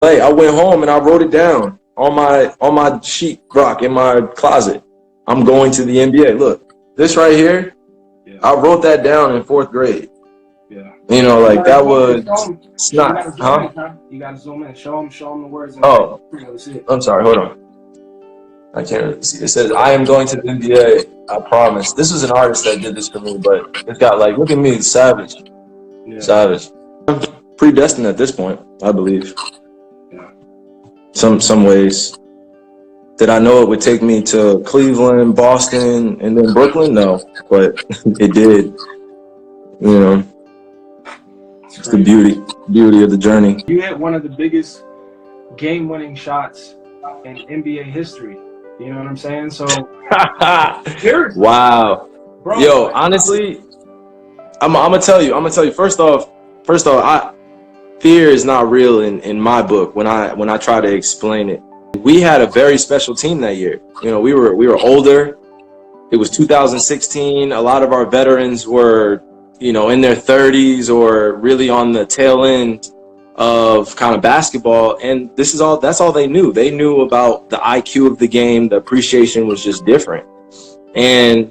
Like, I went home and I wrote it down on my sheet rock in my closet. I'm going to the NBA. Look, this right here, I wrote that down in 4th grade. Yeah. You know, like that was not, huh? You gotta zoom in. Show them the words. Oh, I'm sorry. Hold on. I can't really see. It says, "I am going to the NBA. I promise." This was an artist that did this for me, but it's got like, look at me, savage, savage. I'm predestined at this point, I believe. Yeah. Some ways. Did I know it would take me to Cleveland, Boston, and then Brooklyn? No, but it did. You know, it's the beauty of the journey. You hit one of the biggest game-winning shots in NBA history. You know what I'm saying? So, wow, bro, yo, honestly, I'm gonna tell you. First off, fear is not real in my book. When I try to explain it, we had a very special team that year. You know, we were older. It was 2016. A lot of our veterans were, you know, in their 30s or really on the tail end of kind of basketball, and that's all they knew. They knew about the IQ of the game. The appreciation was just different. And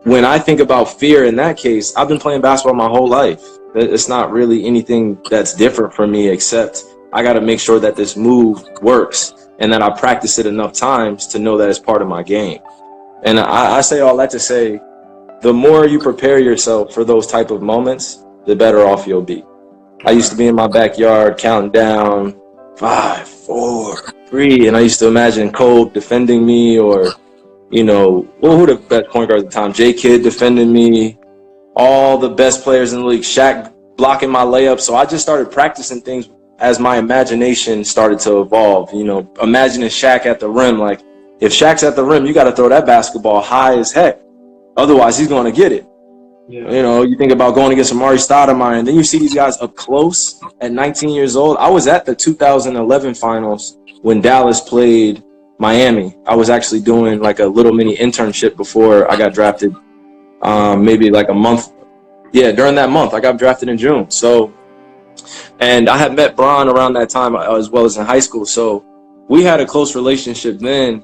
when I think about fear in that case, I've been playing basketball my whole life. It's not really anything that's different for me, except I got to make sure that this move works and that I practice it enough times to know that it's part of my game. And I say all that to say, the more you prepare yourself for those type of moments, the better off you'll be. I used to be in my backyard counting down 5, 4, 3, and I used to imagine Kobe defending me, or, you know, who the best point guard at the time? J Kidd defending me, all the best players in the league, Shaq blocking my layup. So I just started practicing things as my imagination started to evolve. You know, imagining Shaq at the rim. Like, if Shaq's at the rim, you got to throw that basketball high as heck. Otherwise, he's going to get it. Yeah. You know, you think about going against Amari Stoudemire, and then you see these guys up close at 19 years old. I was at the 2011 finals when Dallas played Miami. I was actually doing like a little mini internship before I got drafted, maybe like a month. Yeah, during that month, I got drafted in June. So, and I had met Bron around that time as well as in high school. So we had a close relationship then,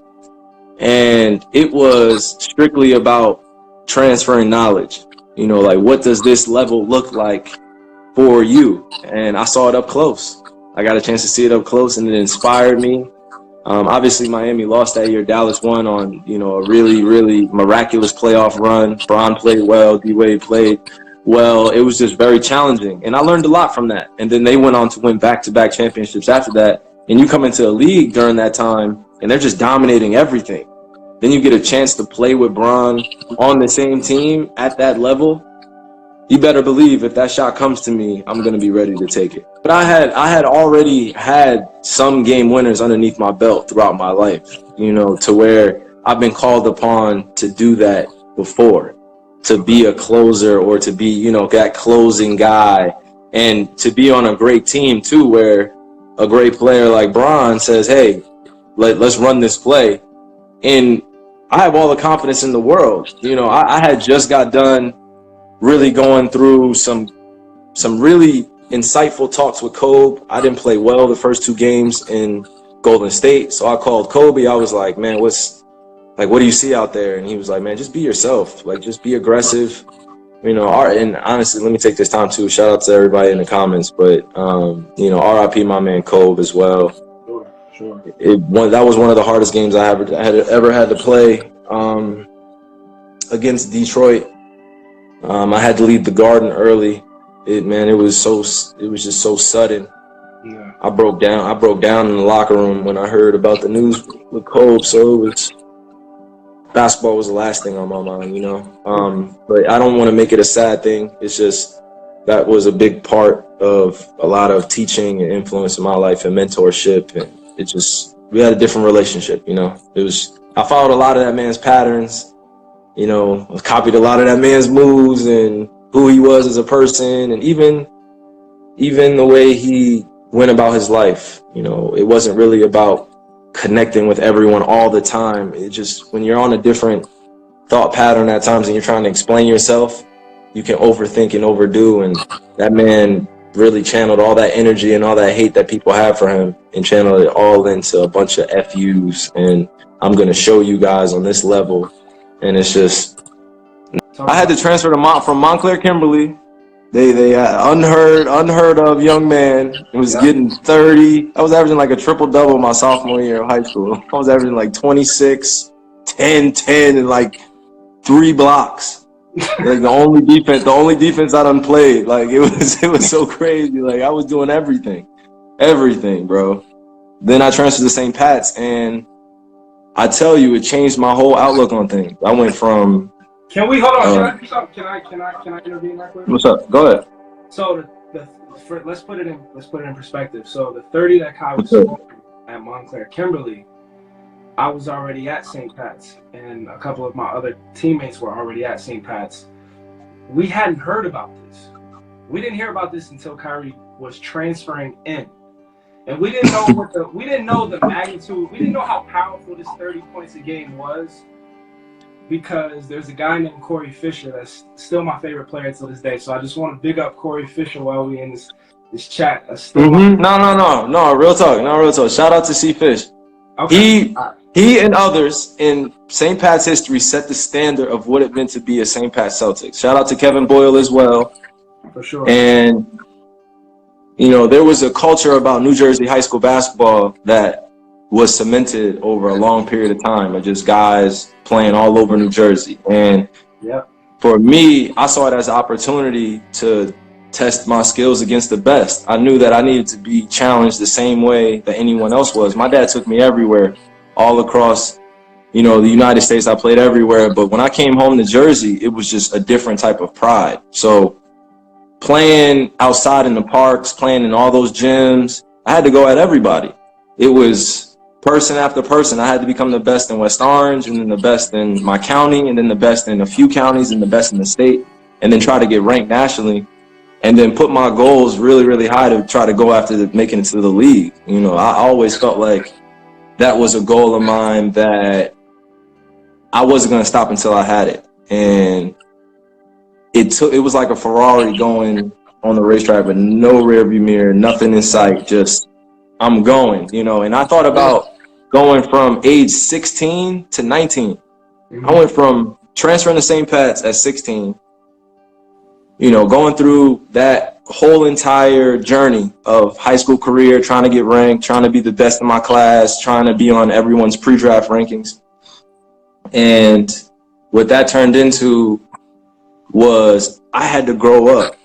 and it was strictly about transferring knowledge. You know, like, what does this level look like for you? And I saw it up close. I got a chance to see it up close, and it inspired me. Obviously, Miami lost that year. Dallas won on, you know, a really, really miraculous playoff run. Bron played well. D-Wade played well. It was just very challenging, and I learned a lot from that. And then they went on to win back-to-back championships after that. And you come into a league during that time, and they're just dominating everything. Then you get a chance to play with Bron on the same team at that level. You better believe if that shot comes to me, I'm going to be ready to take it. But I had already had some game winners underneath my belt throughout my life, you know, to where I've been called upon to do that before, to be a closer or to be, you know, that closing guy, and to be on a great team too, where a great player like Bron says, hey, let's run this play. And I have all the confidence in the world. You know, I had just got done really going through some really insightful talks with Kobe. I didn't play well the first 2 games in Golden State. So I called Kobe. I was like, man, what do you see out there? And he was like, man, just be yourself. Like, just be aggressive. You know, and honestly, let me take this time to shout out to everybody in the comments. But, you know, RIP my man Kobe as well. Sure. That was one of the hardest games I ever had to play against Detroit. I had to leave the Garden early. It was just so sudden. Yeah. I broke down in the locker room when I heard about the news with Kobe. So basketball was the last thing on my mind, you know. But I don't want to make it a sad thing. It's just that was a big part of a lot of teaching and influence in my life and mentorship, and we had a different relationship, you know. I followed a lot of that man's patterns, you know, I copied a lot of that man's moves and who he was as a person, and even the way he went about his life. You know, it wasn't really about connecting with everyone all the time. It just, when you're on a different thought pattern at times and you're trying to explain yourself, you can overthink and overdo, and that man really channeled all that energy and all that hate that people have for him and channeled it all into a bunch of FUs. And I'm going to show you guys on this level. And it's just, I had to transfer from Montclair Kimberley. They unheard of young man. It was getting 30. I was averaging like a triple-double my sophomore year of high school. I was averaging like 26, 10, 10, and like 3 blocks. Like the only defense I done played. Like it was so crazy. Like I was doing everything, bro. Then I transferred to St. Pat's, and I tell you, it changed my whole outlook on things. I went from. Can we hold on? Can I intervene right quick? What's up? Go ahead. So let's put it in perspective. So the 30 that Kai was scoring at Montclair Kimberley, I was already at St. Pat's, and a couple of my other teammates were already at St. Pat's. We hadn't heard about this. We didn't hear about this until Kyrie was transferring in, and we didn't know the magnitude. We didn't know how powerful this 30 points a game was, because there's a guy named Corey Fisher that's still my favorite player to this day. So I just want to big up Corey Fisher while we're in this chat. No, real talk. Shout out to C Fish. Okay. He and others in St. Pat's history set the standard of what it meant to be a St. Pat's Celtics. Shout out to Kevin Boyle as well. For sure. And, there was a culture about New Jersey high school basketball that was cemented over a long period of time of just guys playing all over New Jersey. And for me, I saw it as an opportunity to test my skills against the best. I knew that I needed to be challenged the same way that anyone else was. My dad took me everywhere, all across, the United States. I played everywhere. But when I came home to Jersey, it was just a different type of pride. So playing outside in the parks, playing in all those gyms, I had to go at everybody. It was person after person. I had to become the best in West Orange, and then the best in my county, and then the best in a few counties, and the best in the state, and then try to get ranked nationally. And then put my goals really, really high to try to go after making it to the league. I always felt like that was a goal of mine that I wasn't going to stop until I had it. And it was like a Ferrari going on the racetrack with no rearview mirror, nothing in sight, just I'm going, And I thought about going from age 16 to 19. I went from transferring to St. Pat's at 16, going through that whole entire journey of high school career, trying to get ranked, trying to be the best in my class, trying to be on everyone's pre-draft rankings. And what that turned into was I had to grow up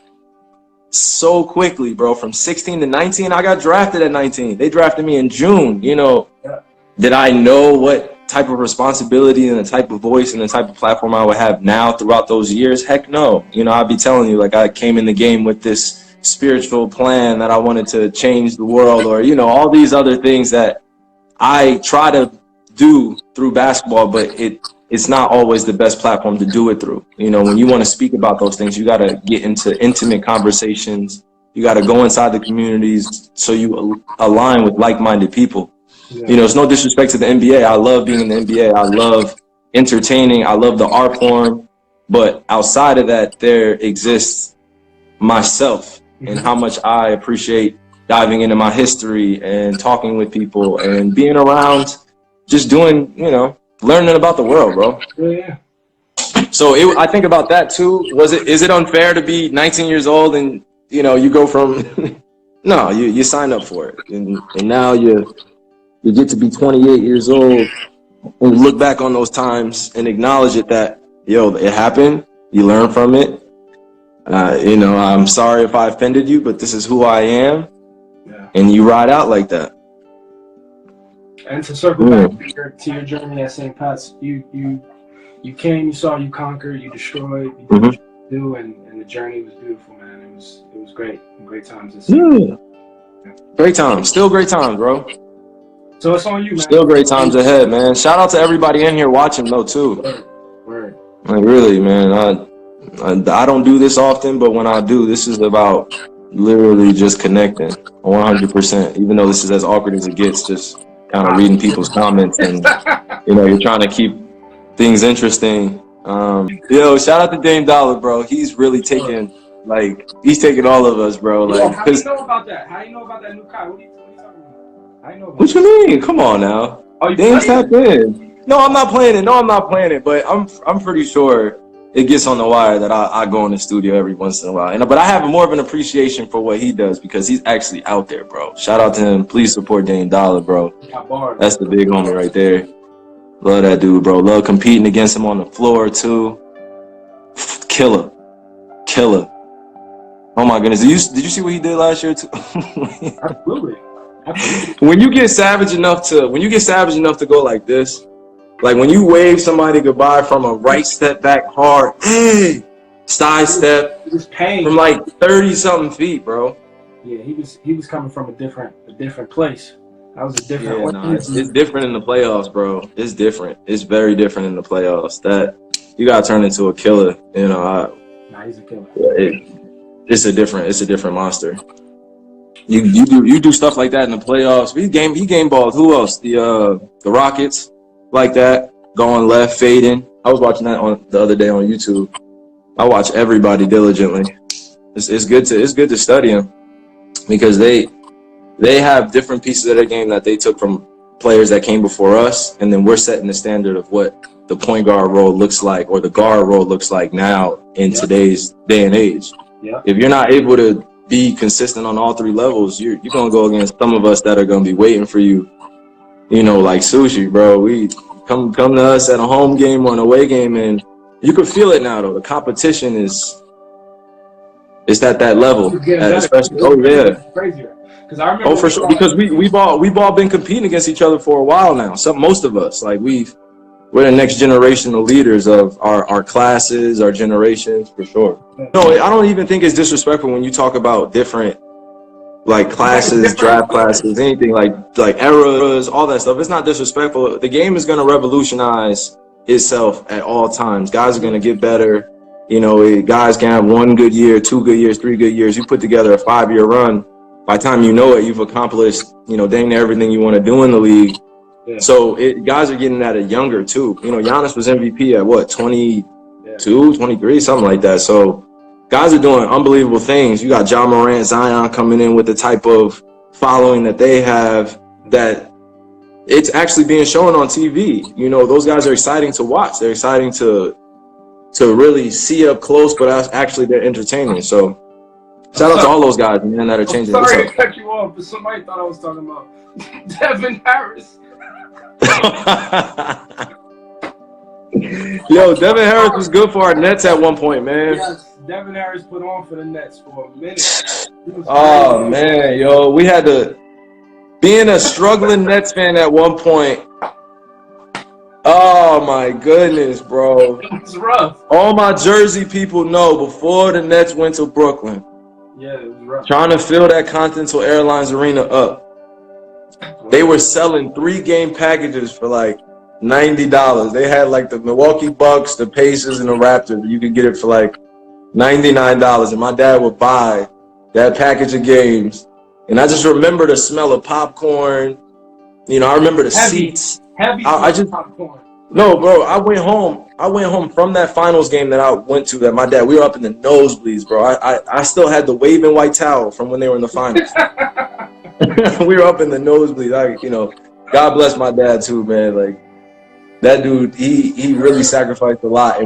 so quickly, bro. From 16 to 19, I got drafted at 19. They drafted me in June. Did I know what type of responsibility and the type of voice and the type of platform I would have now throughout those years? Heck no. I'd be telling you, like, I came in the game with this spiritual plan that I wanted to change the world, or, all these other things that I try to do through basketball, but it's not always the best platform to do it through. When you want to speak about those things, you got to get into intimate conversations. You got to go inside the communities so you align with like-minded people. It's no disrespect to the NBA. I love being in the NBA. I love entertaining. I love the art form. But outside of that, there exists myself and how much I appreciate diving into my history and talking with people and being around, just doing, learning about the world, bro. Yeah. So I think about that too. Is it unfair to be 19 years old and, you go from, no, you sign up for it. And now you get to be 28 years old and look back on those times and acknowledge it that, it happened. You learn from it. I'm sorry if I offended you, but this is who I am. Yeah. And you ride out like that. And to circle back to your journey at St. Pat's, you came, you saw, you conquered, you destroyed, you did what you do, and the journey was beautiful, man. It was great. Great times to see. Yeah. Great times. Still great times, bro. So it's on you, man. Still great times ahead, man. Shout out to everybody in here watching, though, too. Word. Like, really, man. I don't do this often, but when I do, this is about literally just connecting 100%. Even though this is as awkward as it gets, just kind of reading people's comments and, you're trying to keep things interesting. Shout out to Dame Dollar, bro. He's really taken Like, he's taking all of us, bro. Like, how do you know about that? How do you know about that new Kai? What are you talking about? How do you know about what you mean? Come on now. Oh, you Dame's playing? tapped in. No, I'm not playing it. No, I'm not playing it. But I'm pretty sure it gets on the wire that I go in the studio every once in a while. But I have more of an appreciation for what he does because he's actually out there, bro. Shout out to him. Please support Dame Dollar, bro. That's the big homie right there. Love that dude, bro. Love competing against him on the floor, too. Killer. Oh, my goodness. Did you see what he did last year, too? Absolutely. When you get savage enough to go like this, like when you wave somebody goodbye from a right step back hard, hey, side step from like 30-something feet, bro. Yeah, he was coming from a different place. That was a different one. Nah, it's different in the playoffs, bro. It's different. It's very different in the playoffs. That you gotta turn into a killer. You know, he's a killer. It's a different monster. You do stuff like that in the playoffs. He game balled. Who else? The Rockets, like that, going left, fading. I was watching that on the other day on YouTube. I watch everybody diligently. It's good to study them because they have different pieces of their game that they took from players that came before us, and then we're setting the standard of what the point guard role looks like or the guard role looks like now in today's day and age. Yeah. If you're not able to be consistent on all three levels, you're gonna go against some of us that are gonna be waiting for you. You know, like sushi, bro. We come to us at a home game or an away game, and you can feel it now. Though the competition is at that level, especially. Oh yeah, crazier. Because I remember. Oh for sure. Because we've all been competing against each other for a while now. Most of us, like we're the next generation of leaders of our classes, our generations, for sure. No, I don't even think it's disrespectful when you talk about different, like, classes, draft classes, anything like eras, all that stuff. It's not disrespectful. The game is going to revolutionize itself at all times. Guys are going to get better. You know, guys can have 1 good year, 2 good years, 3 good years. You put together a 5-year run. By the time you know it, you've accomplished, dang near everything you want to do in the league. Yeah. So guys are getting at it younger too. Giannis was MVP at what, 22, 23, something like that. So guys are doing unbelievable things. You got Ja Morant, Zion coming in with the type of following that they have that it's actually being shown on TV. Those guys are exciting to watch. They're exciting to really see up close, but actually they're entertaining. So shout out to all those guys, man, that are changing. I'm sorry to cut you off, but somebody thought I was talking about Devin Harris. Yo, Devin Harris was good for our Nets at one point, man. Yes, Devin Harris put on for the Nets for a minute. Oh man, yo, we had to being a struggling Nets fan at one point. Oh my goodness, bro. It's rough. All my Jersey people know before the Nets went to Brooklyn. Yeah, it was rough. Trying to fill that Continental Airlines Arena up. They were selling 3-game packages for like $90. They had like the Milwaukee Bucks, the Pacers, and the Raptors. You could get it for like $99. And my dad would buy that package of games. And I just remember the smell of popcorn. I remember the seats. Heavy popcorn. No, bro, I went home from that finals game that I went to that my dad, we were up in the nosebleeds, bro. I still had the waving white towel from when they were in the finals. We were up in the nosebleeds. God bless my dad too, man. Like that dude, he really sacrificed a lot.